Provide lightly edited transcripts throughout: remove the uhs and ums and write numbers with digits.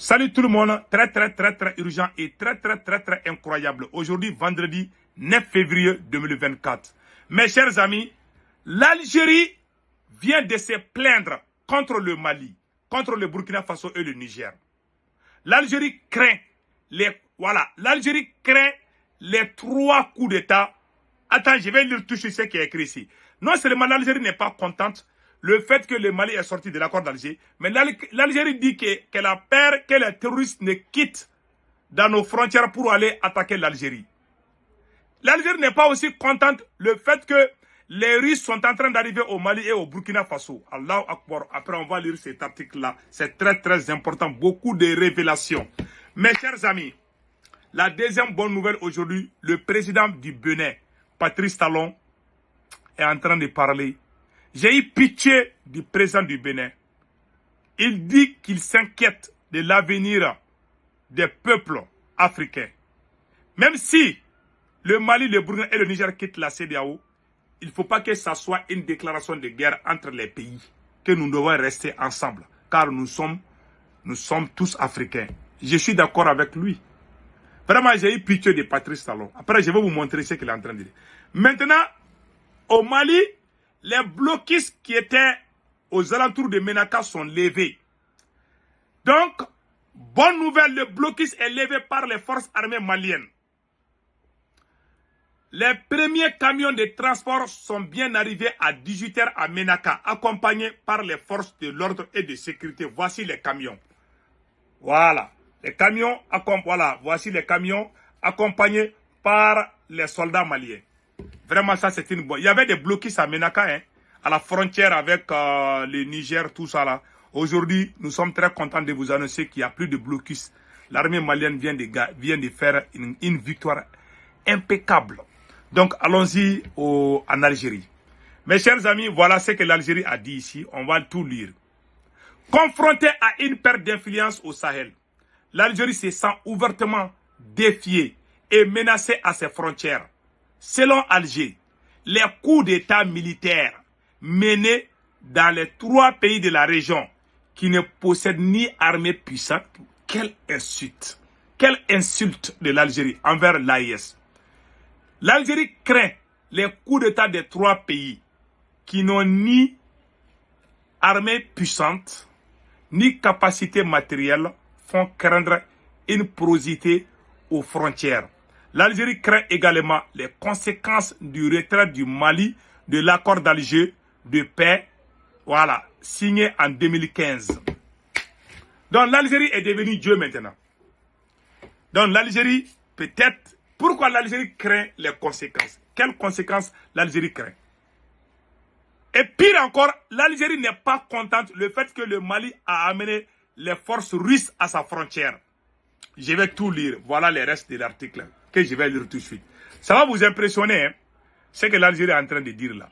Salut tout le monde, très urgent et très incroyable. Aujourd'hui, vendredi 9 février 2024. Mes chers amis, l'Algérie vient de se plaindre contre le Mali, contre le Burkina Faso et le Niger. L'Algérie craint les 3 coups d'État. Attends, je vais lire tout ce qui est écrit ici. Non seulement l'Algérie n'est pas contente le fait que le Mali est sorti de l'accord d'Alger, mais l'Algérie dit qu'elle a peur que les terroristes ne quittent dans nos frontières pour aller attaquer l'Algérie. L'Algérie n'est pas aussi contente le fait que les Russes sont en train d'arriver au Mali et au Burkina Faso. Allahu Akbar. Après, on va lire cet article-là. C'est très important. Beaucoup de révélations. Mes chers amis, la deuxième bonne nouvelle aujourd'hui, le président du Bénin, Patrice Talon, est en train de parler. J'ai eu pitié du président du Bénin. Il dit qu'il s'inquiète de l'avenir des peuples africains. Même si le Mali, le Burkina et le Niger quittent la CEDEAO, il ne faut pas que ça soit une déclaration de guerre entre les pays, que nous devons rester ensemble, car nous sommes tous africains. Je suis d'accord avec lui. Vraiment, j'ai eu pitié de Patrice Talon. Après, je vais vous montrer ce qu'il est en train de dire. Maintenant, au Mali, les blocus qui étaient aux alentours de Ménaka sont levés. Donc, bonne nouvelle, le blocus est levé par les forces armées maliennes. Les premiers camions de transport sont bien arrivés à 18 h à Ménaka, accompagnés par les forces de l'ordre et de sécurité. Voici les camions. Voilà. Les camions, voici les camions accompagnés par les soldats maliens. Vraiment, ça, c'est une bonne. Il y avait des blocus à Ménaka, à la frontière avec le Niger, tout ça là. Aujourd'hui, nous sommes très contents de vous annoncer qu'il n'y a plus de blocus. L'armée malienne vient de faire une victoire impeccable. Donc, allons-y en Algérie. Mes chers amis, voilà ce que l'Algérie a dit ici. On va tout lire. Confrontée à une perte d'influence au Sahel, l'Algérie se sent ouvertement défiée et menacée à ses frontières. Selon Alger, les coups d'État militaires menés dans les 3 pays de la région qui ne possèdent ni armée puissante, quelle insulte de l'Algérie envers l'AIS. L'Algérie craint les coups d'État des 3 pays qui n'ont ni armée puissante, ni capacité matérielle, font craindre une porosité aux frontières. L'Algérie craint également les conséquences du retrait du Mali de l'accord d'Alger de paix, signé en 2015. Donc l'Algérie est devenue Dieu maintenant. Donc l'Algérie, peut-être, pourquoi l'Algérie craint les conséquences? Quelles conséquences l'Algérie craint? Et pire encore, l'Algérie n'est pas contente le fait que le Mali a amené les forces russes à sa frontière. Je vais tout lire. Voilà les restes de l'article que je vais lire tout de suite. Ça va vous impressionner, ce que l'Algérie est en train de dire là.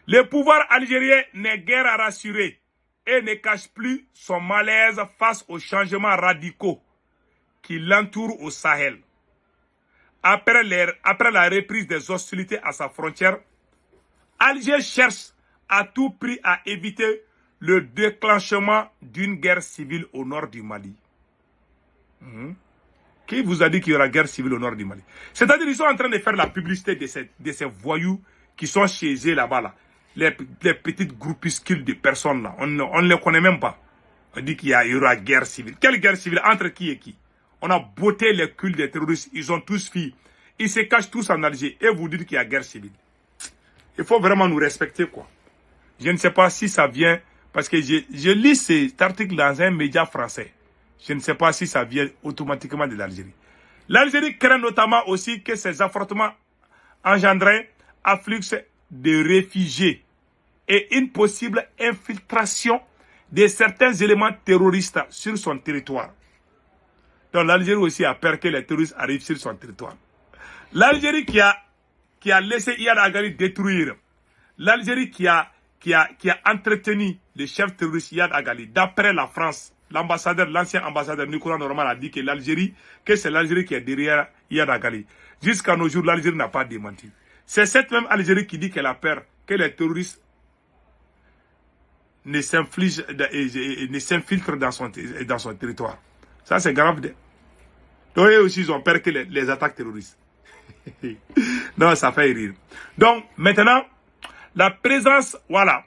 Le pouvoir algérien n'est guère rassuré et ne cache plus son malaise face aux changements radicaux qui l'entourent au Sahel. Après la reprise des hostilités à sa frontière, Alger cherche à tout prix à éviter le déclenchement d'une guerre civile au nord du Mali. Qui vous a dit qu'il y aura guerre civile au nord du Mali? C'est-à-dire qu'ils sont en train de faire la publicité de ces voyous qui sont chez eux là-bas. Les petites groupuscules de personnes là. On ne les connaît même pas. On dit qu'il y aura guerre civile. Quelle guerre civile? Entre qui et qui? On a botté les cultes des terroristes. Ils ont tous fui. Ils se cachent tous en Alger. Et vous dites qu'il y a guerre civile. Il faut vraiment nous respecter, quoi. Je ne sais pas si ça vient... Parce que je lis cet article dans un média français. Je ne sais pas si ça vient automatiquement de l'Algérie. L'Algérie craint notamment aussi que ces affrontements engendrent un flux de réfugiés et une possible infiltration de certains éléments terroristes sur son territoire. Donc l'Algérie aussi a peur que les terroristes arrivent sur son territoire. L'Algérie qui a laissé Iyad Agali détruire. L'Algérie qui a entretenu le chef terroriste Iyad Agali. D'après la France, l'ancien ambassadeur Nicolas Norman a dit que c'est l'Algérie qui est derrière Iyad Agali. Jusqu'à nos jours, l'Algérie n'a pas démenti. C'est cette même Algérie qui dit qu'elle a peur que les terroristes ne s'infiltre dans son territoire. Ça, c'est grave. Donc, eux aussi, ils ont peur que les attaques terroristes. Non, ça fait rire. Donc, maintenant, la présence, voilà.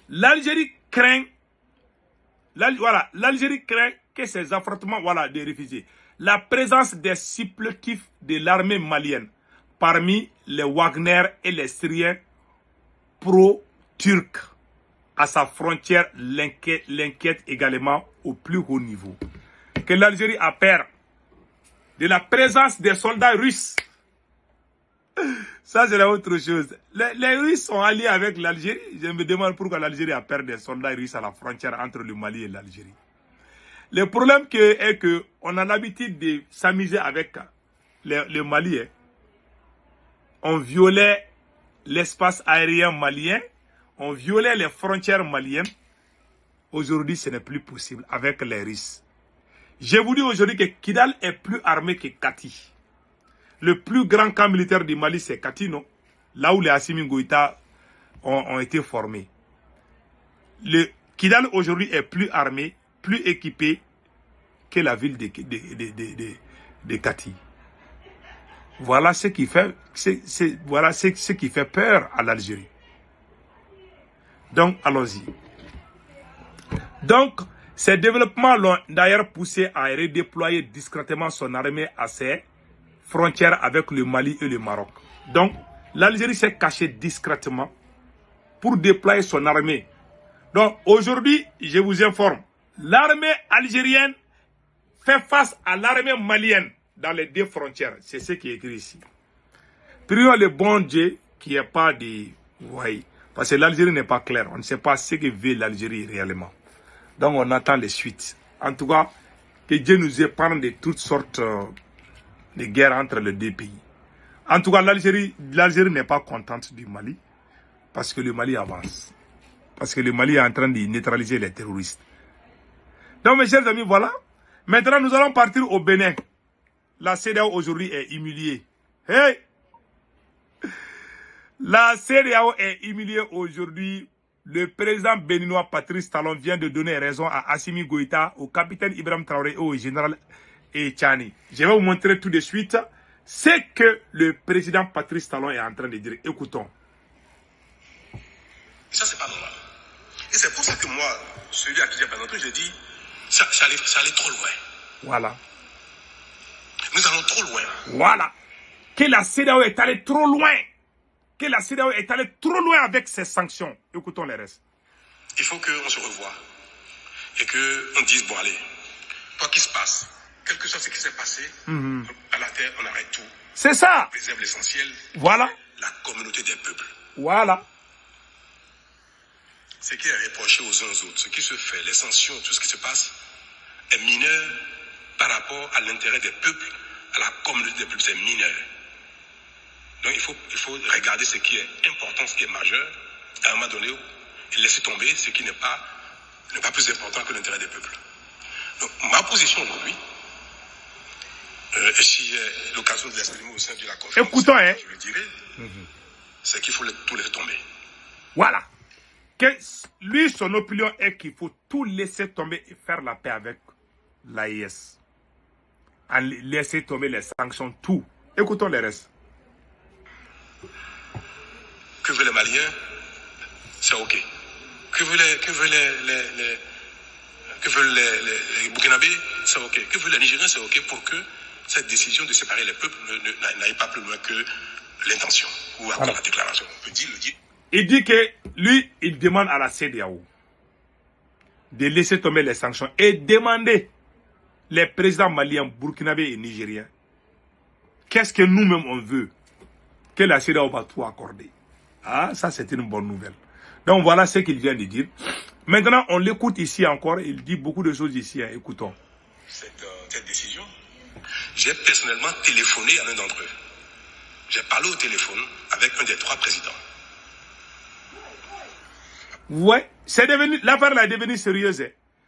L'Algérie craint, l'Algérie craint que ces affrontements, voilà, des réfugiés. La présence des supplétifs de l'armée malienne parmi les Wagner et les Syriens pro-turcs à sa frontière l'inquiète également au plus haut niveau. Que l'Algérie a peur de la présence des soldats russes. Ça, c'est autre chose. Les Russes sont alliés avec l'Algérie. Je me demande pourquoi l'Algérie a peur des soldats russes à la frontière entre le Mali et l'Algérie. Le problème est que on a l'habitude de s'amuser avec le Mali. On violait l'espace aérien malien. On violait les frontières maliennes. Aujourd'hui, ce n'est plus possible avec les Russes. Je vous dis aujourd'hui que Kidal est plus armé que Kati. Le plus grand camp militaire du Mali, c'est Kati, non? Là où les Assimi Goïta ont été formés. Le Kidal aujourd'hui est plus armé, plus équipé que la ville de Kati. Voilà ce qui fait, voilà ce qui fait peur à l'Algérie. Donc, allons-y. Donc, ces développements l'ont d'ailleurs poussé à redéployer discrètement son armée à ses frontières avec le Mali et le Maroc. Donc, l'Algérie s'est cachée discrètement pour déployer son armée. Donc, aujourd'hui, je vous informe, l'armée algérienne fait face à l'armée malienne dans les deux frontières. C'est ce qui est écrit ici. Prions le bon Dieu qui n'est pas de... Oui, parce que l'Algérie n'est pas claire. On ne sait pas ce que veut l'Algérie réellement. Donc, on attend les suites. En tout cas, que Dieu nous épargne de toutes sortes de guerres entre les deux pays. En tout cas, l'Algérie n'est pas contente du Mali parce que le Mali avance. Parce que le Mali est en train de neutraliser les terroristes. Donc, mes chers amis, voilà. Maintenant, nous allons partir au Bénin. La CEDEAO aujourd'hui est humiliée. Hey! La CEDEAO est humiliée aujourd'hui. Le président béninois Patrice Talon vient de donner raison à Assimi Goïta, au capitaine Ibrahim Traoré et au général Tchani. Je vais vous montrer tout de suite ce que le président Patrice Talon est en train de dire. Écoutons. Ça, c'est pas normal. Et c'est pour ça que moi, celui à qui j'ai présenté, j'ai dit, ça allait trop loin. Voilà. Nous allons trop loin. Voilà. Que la CEDEAO est allée trop loin. Que la CEDEAO est allée trop loin avec ses sanctions. Écoutons les restes. Il faut qu'on se revoie et qu'on dise, bon allez, quoi qu'il se passe, quel que soit ce qui s'est passé, à la terre, on arrête tout. C'est ça. On préserve l'essentiel. Voilà. La communauté des peuples. Voilà. Ce qui est reproché aux uns aux autres, ce qui se fait, les sanctions, tout ce qui se passe, est mineur par rapport à l'intérêt des peuples, à la communauté des peuples, c'est mineur. Donc il faut regarder ce qui est important, ce qui est majeur, à un moment donné, et laisser tomber ce qui n'est pas plus important que l'intérêt des peuples. Donc ma position aujourd'hui, et si j'ai l'occasion de l'exprimer au sein de la conférence, écoutons, je le dirai, c'est qu'il faut tout laisser tomber. Voilà. Que lui, son opinion est qu'il faut tout laisser tomber et faire la paix avec l'AIS. Laisser tomber les sanctions, tout. Écoutons les restes. Que veulent les Maliens, c'est OK. Que veulent les Burkinabés, c'est OK. Que veulent les Nigériens, c'est OK pour que cette décision de séparer les peuples n'aille pas plus loin que l'intention ou à la déclaration. On peut dire, le dire. Il dit que lui, il demande à la CEDEAO de laisser tomber les sanctions et demander les présidents maliens, burkinabés et nigériens qu'est-ce que nous-mêmes on veut que la CEDEAO va tout accorder. Ah, ça c'est une bonne nouvelle. Donc voilà ce qu'il vient de dire. Maintenant, on l'écoute ici encore. Il dit beaucoup de choses ici. Écoutons. Cette décision, j'ai personnellement téléphoné à l'un d'entre eux. J'ai parlé au téléphone avec un des 3 présidents. Ouais, c'est devenu, l'affaire est devenue sérieuse.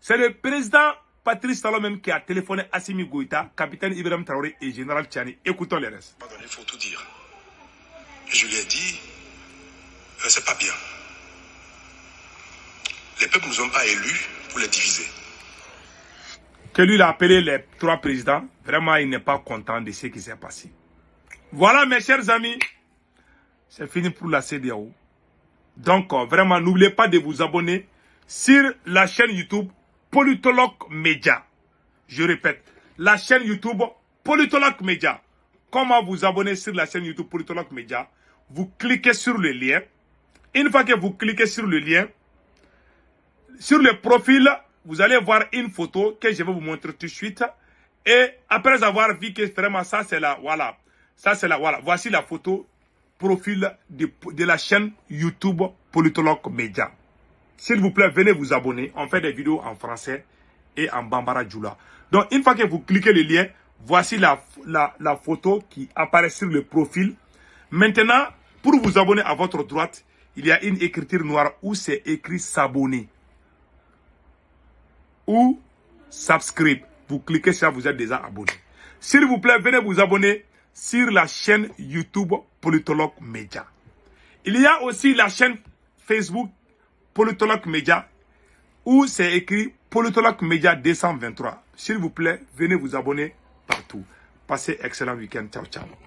C'est le président Patrice Talon même qui a téléphoné à Assimi Goïta, capitaine Ibrahim Traoré et général Tchani. Écoutons les restes. Pardon, il faut tout dire. Je lui ai dit, c'est pas bien. Les peuples ne nous ont pas élus pour les diviser. Que lui, il a appelé les 3 présidents. Vraiment, il n'est pas content de ce qui s'est passé. Voilà, mes chers amis. C'est fini pour la CEDEAO. Donc, vraiment, n'oubliez pas de vous abonner sur la chaîne YouTube Politologue Média. Je répète, la chaîne YouTube Politologue Média. Comment vous abonner sur la chaîne YouTube Politologue Média? Vous cliquez sur le lien. Une fois que vous cliquez sur le lien, sur le profil, vous allez voir une photo que je vais vous montrer tout de suite. Et après avoir vu que vraiment ça c'est la, voilà. Ça c'est la, voilà. Voici la photo profil de la chaîne YouTube Politologue Média. S'il vous plaît, venez vous abonner. On fait des vidéos en français et en Bambara Djoula. Donc, une fois que vous cliquez le lien, voici la photo qui apparaît sur le profil. Maintenant, pour vous abonner à votre droite, il y a une écriture noire où c'est écrit s'abonner. Ou subscribe. Vous cliquez sur ça, vous êtes déjà abonné. S'il vous plaît, venez vous abonner sur la chaîne YouTube Politologue Média. Il y a aussi la chaîne Facebook Politologue Média où c'est écrit Politologue Média 223. S'il vous plaît, venez vous abonner partout. Passez excellent week-end. Ciao, ciao.